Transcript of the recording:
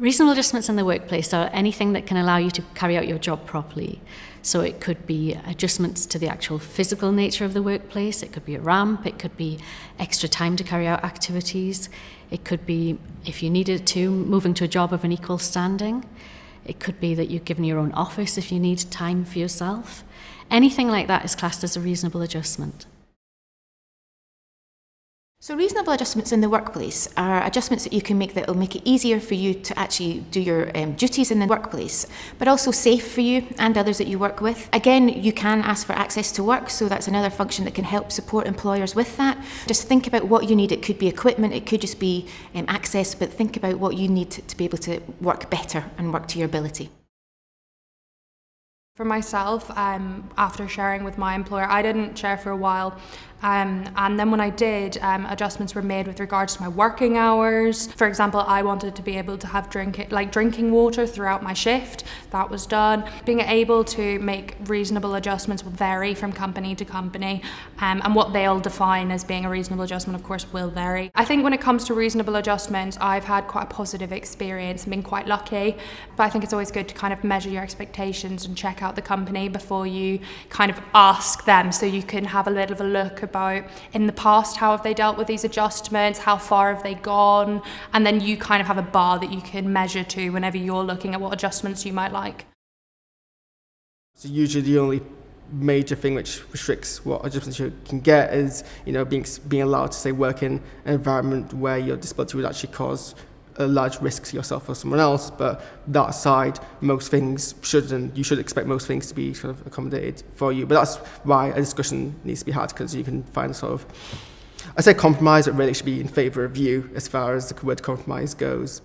Reasonable adjustments in the workplace are anything that can allow you to carry out your job properly. So it could be adjustments to the actual physical nature of the workplace, it could be a ramp, it could be extra time to carry out activities, it could be, if you needed to, moving to a job of an equal standing. It could be that you're given your own office if you need time for yourself. Anything like that is classed as a reasonable adjustment. So reasonable adjustments in the workplace are adjustments that you can make that will make it easier for you to actually do your duties in the workplace, but also safe for you and others that you work with. Again, you can ask for access to work, so that's another function that can help support employers with that. Just think about what you need. It could be equipment, it could just be access, but think about what you need to be able to work better and work to your ability. For myself, after sharing with my employer, I didn't share for a while, and then when I did, adjustments were made with regards to my working hours. For example, I wanted to be able to have drinking water throughout my shift. That was done. Being able to make reasonable adjustments will vary from company to company, and what they'll define as being a reasonable adjustment, of course, will vary. I think when it comes to reasonable adjustments, I've had quite a positive experience and been quite lucky, but I think it's always good to kind of measure your expectations and check out the company before you kind of ask them, so you can have a little of a look about in the past how have they dealt with these adjustments, how far have they gone, and then you kind of have a bar that you can measure to whenever you're looking at what adjustments you might like. So usually the only major thing which restricts what adjustments you can get is, being allowed to, say, work in an environment where your disability would actually cause a large risk to yourself or someone else. But that aside, most things you should expect most things to be sort of accommodated for you. But that's why a discussion needs to be had, because you can find sort of, I say compromise, but really it should be in favour of you as far as the word compromise goes.